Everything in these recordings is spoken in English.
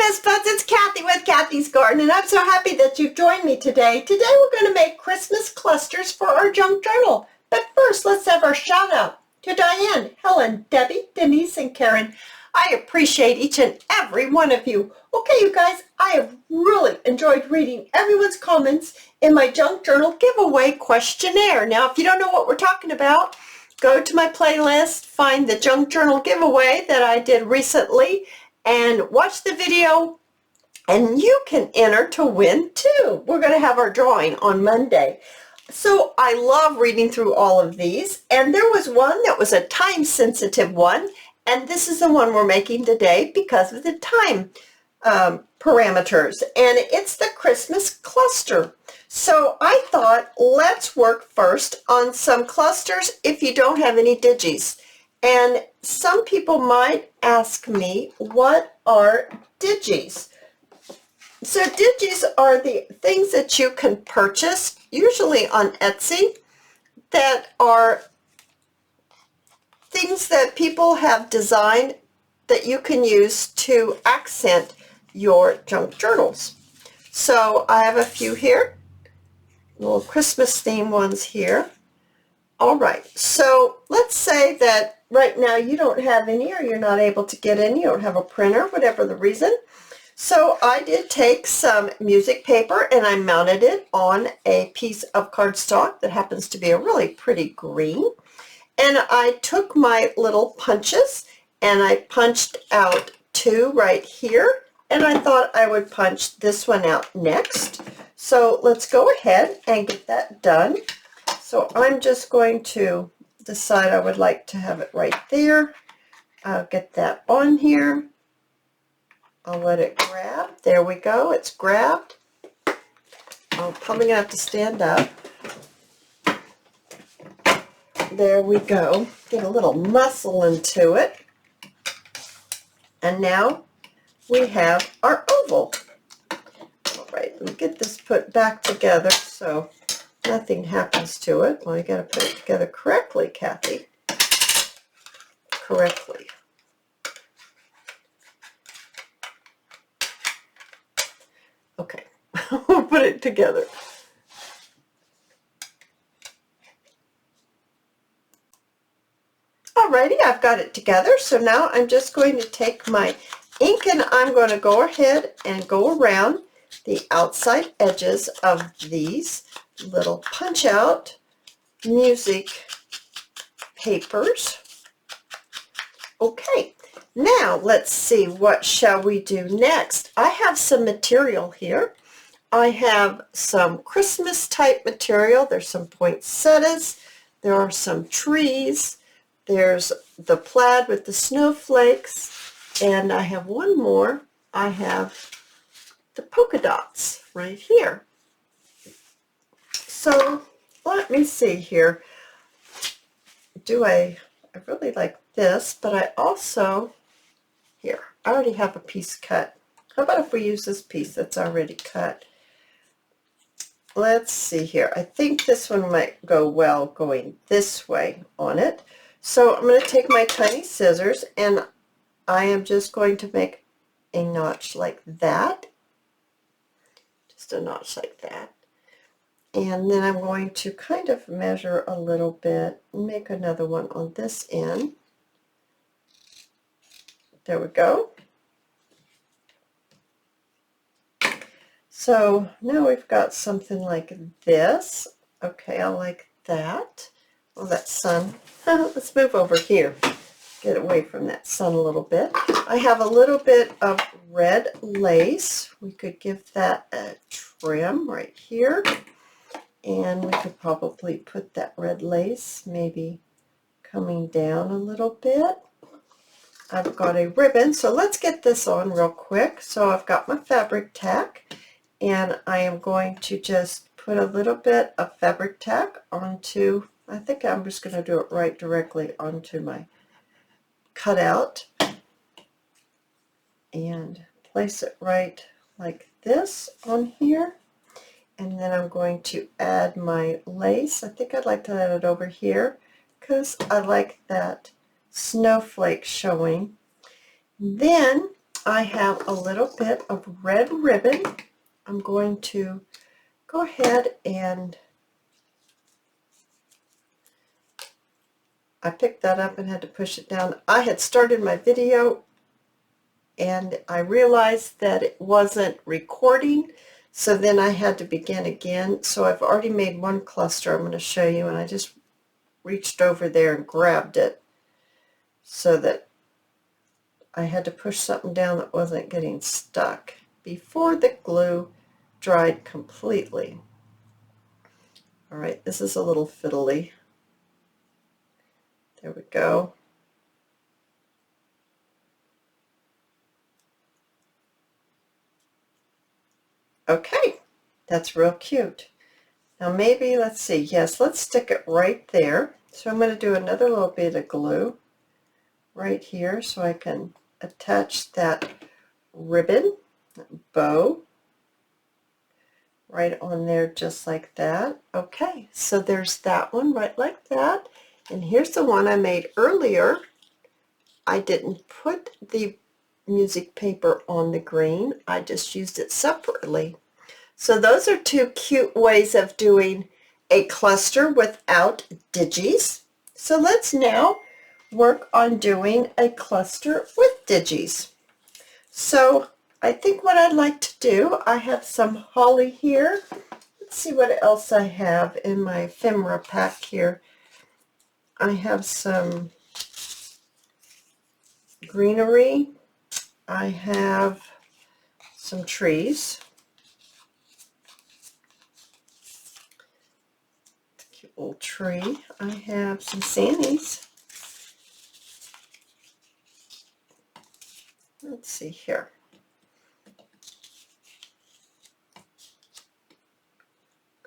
Miss Buds, it's Cathy with Cathy's Garden, and I'm so happy that you've joined me today. Today we're going to make Christmas clusters for our junk journal. But first, let's have our shout out to Diane, Helen, Debbie, Denise, and Karen. I appreciate each and every one of you. Okay, you guys, I have really enjoyed reading everyone's comments in my junk journal giveaway questionnaire. Now, if you don't know what we're talking about, go to my playlist, find the junk journal giveaway that I did recently, and watch the video, and you can enter to win too. We're going to have our drawing on Monday. So I love reading through all of these, and there was one that was a time-sensitive one, and this is the one we're making today because of the time parameters, and it's the Christmas cluster. So I thought, let's work first on some clusters if you don't have any digis. And some people might ask me, what are digis? So digis are the things that you can purchase, usually on Etsy, that are things that people have designed that you can use to accent your junk journals. So I have a few here, little Christmas theme ones here. All right, so let's say that right now you don't have any, or you're not able to get any, you don't have a printer, whatever the reason. So I did take some music paper and I mounted it on a piece of cardstock that happens to be a really pretty green. And I took my little punches and I punched out two right here, and I thought I would punch this one out next. So let's go ahead and get that done. So I'm just going to decide I would like to have it right there. I'll get that on here. I'll let it grab. There we go. It's grabbed. I'm probably going to have to stand up. There we go. Get a little muscle into it. And now we have our oval. All right, let me get this put back together so nothing happens to it. Well, you got to put it together correctly, Cathy. Correctly. Okay, we'll put it together. Alrighty, I've got it together. So now I'm just going to take my ink and I'm going to go ahead and go around the outside edges of these little punch out music papers. Okay, now let's see, what shall we do next? I have some material here. I have some Christmas type material. There's some poinsettias. There are some trees. There's the plaid with the snowflakes. And I have one more. I have the polka dots right here. So let me see here. I really like this, but I also, here, I already have a piece cut. How about if we use this piece that's already cut? Let's see here. I think this one might go well going this way on it. So I'm going to take my tiny scissors and I am just going to make a notch like that. Just a notch like that. And then I'm going to kind of measure a little bit, make another one on this end. There we go. So now we've got something like this. Okay, I like that. Oh, that sun. Let's move over here. Get away from that sun a little bit. I have a little bit of red lace. We could give that a trim right here. And we could probably put that red lace maybe coming down a little bit. I've got a ribbon, so let's get this on real quick. So I've got my fabric tack, and I am going to just put a little bit of fabric tack onto, I think I'm just going to do it right directly onto my cutout, and place it right like this on here. And then I'm going to add my lace. I think I'd like to add it over here because I like that snowflake showing. Then I have a little bit of red ribbon. I'm going to go ahead and I picked that up and had to push it down. I had started my video and I realized that it wasn't recording, so then I had to begin again. So I've already made one cluster I'm going to show you, and I just reached over there and grabbed it so that I had to push something down that wasn't getting stuck before the glue dried completely. All right, this is a little fiddly. There we go. Okay, that's real cute. Now maybe, let's see, yes, let's stick it right there. So I'm going to do another little bit of glue right here so I can attach that ribbon, bow, right on there just like that. Okay, so there's that one right like that. And here's the one I made earlier. I didn't put the music paper on the green. I just used it separately. So those are two cute ways of doing a cluster without digis. So let's now work on doing a cluster with digis. So I think what I'd like to do, I have some holly here. Let's see what else I have in my ephemera pack here. I have some greenery. I have some trees. Cute little tree. I have some sandies. Let's see here.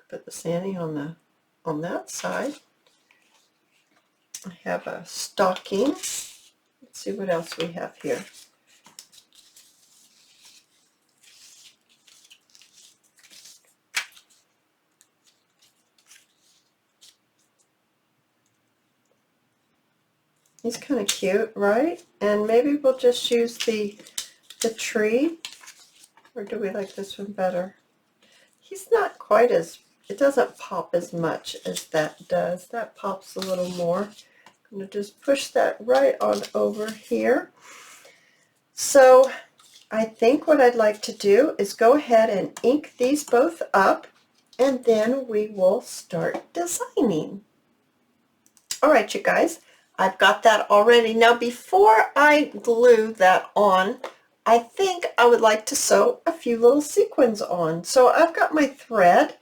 Put the sandy on that side. I have a stocking. Let's see what else we have here. He's kind of cute, right? And maybe we'll just use the tree, or do we like this one better? He's not quite as, it doesn't pop as much as that does. That pops a little more. I'm going to just push that right on over here. So I think what I'd like to do is go ahead and ink these both up, and then we will start designing. All right, you guys, I've got that already. Now, before I glue that on, I think I would like to sew a few little sequins on. So I've got my thread,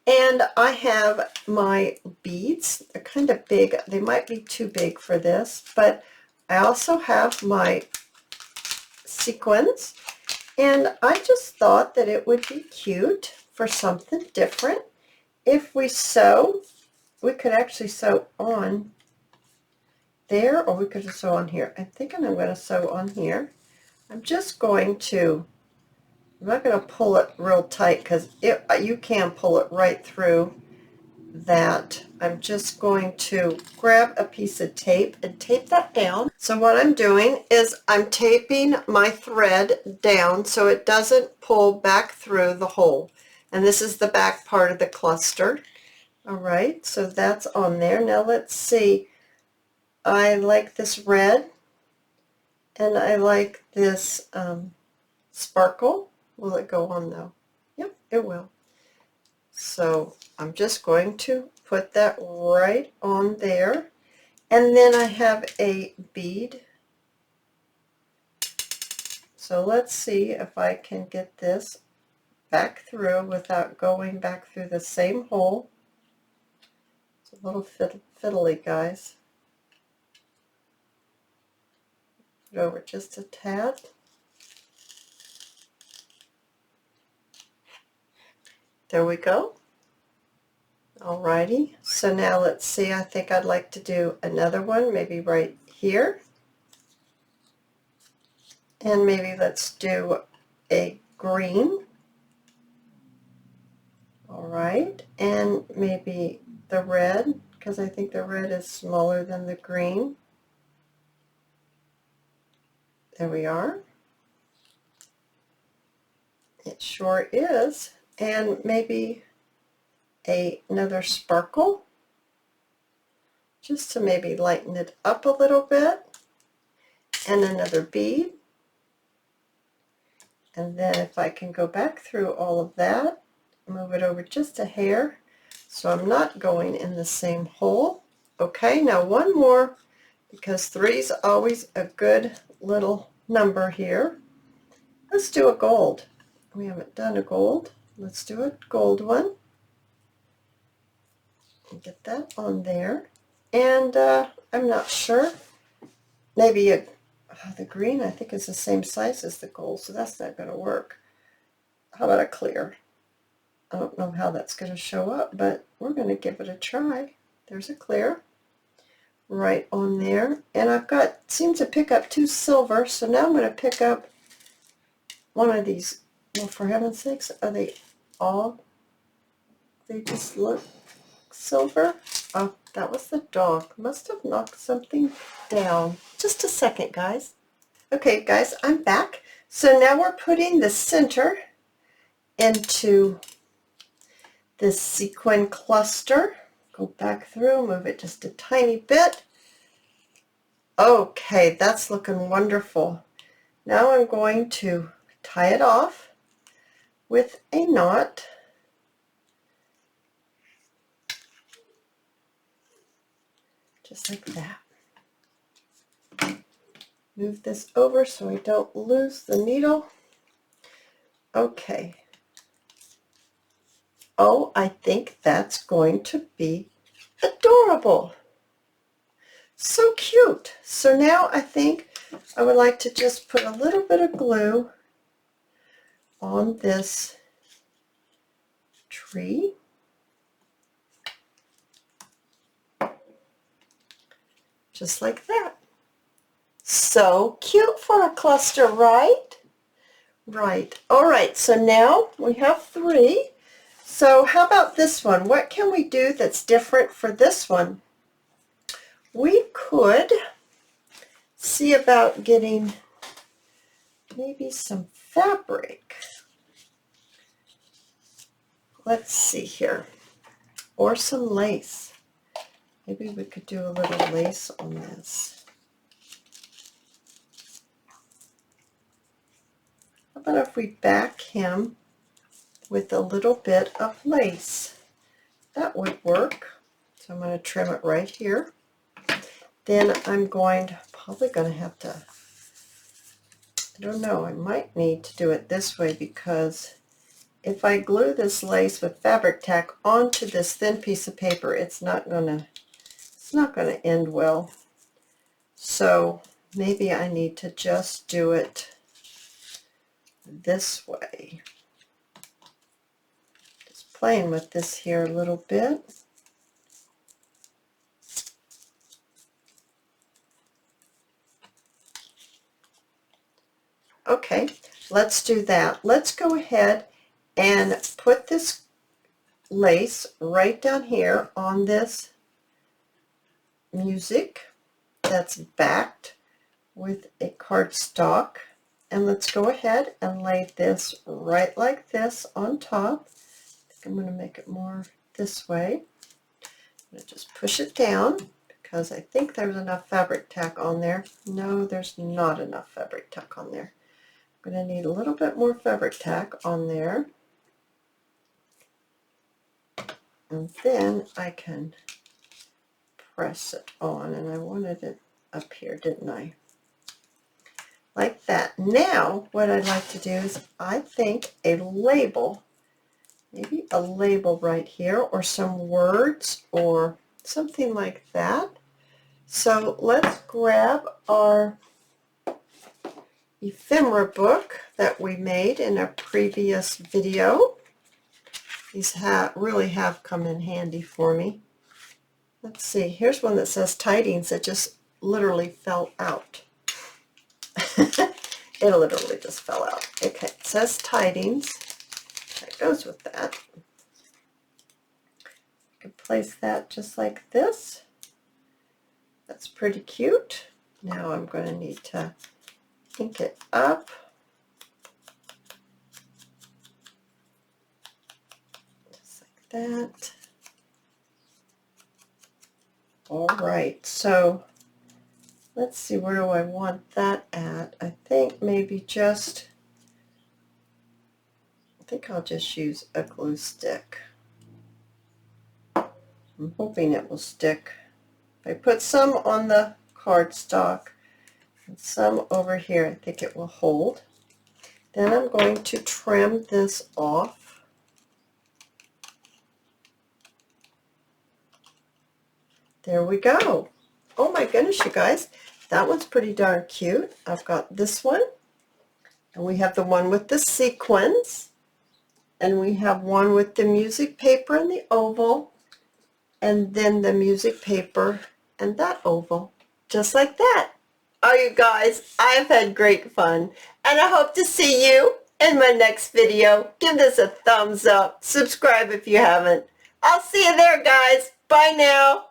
and I have my beads. They're kind of big. They might be too big for this, but I also have my sequins, and I just thought that it would be cute for something different. If we sew, we could actually sew on there, or we could just sew on here. I'm thinking I'm going to sew on here. I'm just going to, I'm not going to pull it real tight because you can pull it right through that. I'm just going to grab a piece of tape and tape that down. So what I'm doing is I'm taping my thread down so it doesn't pull back through the hole. And this is the back part of the cluster. All right, so that's on there. Now let's see. I like this red, and I like this sparkle. Will it go on though? Yep, it will. So I'm just going to put that right on there. And then I have a bead. So let's see if I can get this back through without going back through the same hole. It's a little fiddly, guys. Put it over just a tad. There we go. Alrighty, so now let's see, I think I'd like to do another one, maybe right here. And maybe let's do a green. Alright, and maybe the red, because I think the red is smaller than the green. There we are. It sure is. And maybe another sparkle, just to maybe lighten it up a little bit. And another bead. And then if I can go back through all of that, move it over just a hair so I'm not going in the same hole. Okay, now one more, because 3 is always a good little number here. Let's do a gold. We haven't done a gold. Let's do a gold one. And get that on there. And I'm not sure. Maybe the green, I think, is the same size as the gold, so that's not going to work. How about a clear? I don't know how that's going to show up, but we're going to give it a try. There's a clear right on there. And I've seemed to pick up 2 silver, so now I'm going to pick up one of these. Well, for heaven's sakes, are they just look silver? Oh, that was the dog. Must have knocked something down. Just a second, guys. Okay, guys, I'm back. So now we're putting the center into this sequin cluster. Go back through, move it just a tiny bit. Okay, that's looking wonderful. Now I'm going to tie it off with a knot. Just like that. Move this over so I don't lose the needle. Okay. Oh, I think that's going to be adorable. So cute. So now I think I would like to just put a little bit of glue on this tree. Just like that. So cute for a cluster, right? Right. All right, so now we have 3. So how about this one? What can we do that's different for this one? We could see about getting maybe some fabric. Let's see here. Or some lace. Maybe we could do a little lace on this. How about if we back him with a little bit of lace? That would work. So I'm going to trim it right here. Then I'm probably going to have to, I don't know, I might need to do it this way, because if I glue this lace with fabric tack onto this thin piece of paper, it's not going to end well. So maybe I need to just do it this way. Just playing with this here a little bit. Okay, let's do that. Let's go ahead and put this lace right down here on this music that's backed with a cardstock. And let's go ahead and lay this right like this on top. I think I'm going to make it more this way. I'm going to just push it down, because I think there's enough fabric tack on there. No, there's not enough fabric tack on there. I'm going to need a little bit more fabric tack on there. And then I can press it on, and I wanted it up here, didn't I? Like that. Now, what I'd like to do is, I think a label, maybe a label right here, or some words, or something like that. So let's grab our ephemera book that we made in a previous video. These really have come in handy for me. Let's see, here's one that says tidings that just literally fell out. It literally just fell out. Okay, it says tidings. That goes with that. You can place that just like this. That's pretty cute. Now I'm going to need to ink it up. that. All right, so let's see, where do I want that at? I think maybe just, I think I'll just use a glue stick. I'm hoping it will stick. I put some on the cardstock and some over here. I think it will hold. Then I'm going to trim this off. There we go. Oh my goodness, you guys. That one's pretty darn cute. I've got this one. And we have the one with the sequins. And we have one with the music paper and the oval. And then the music paper and that oval. Just like that. Oh, you guys, I've had great fun. And I hope to see you in my next video. Give this a thumbs up. Subscribe if you haven't. I'll see you there, guys. Bye now.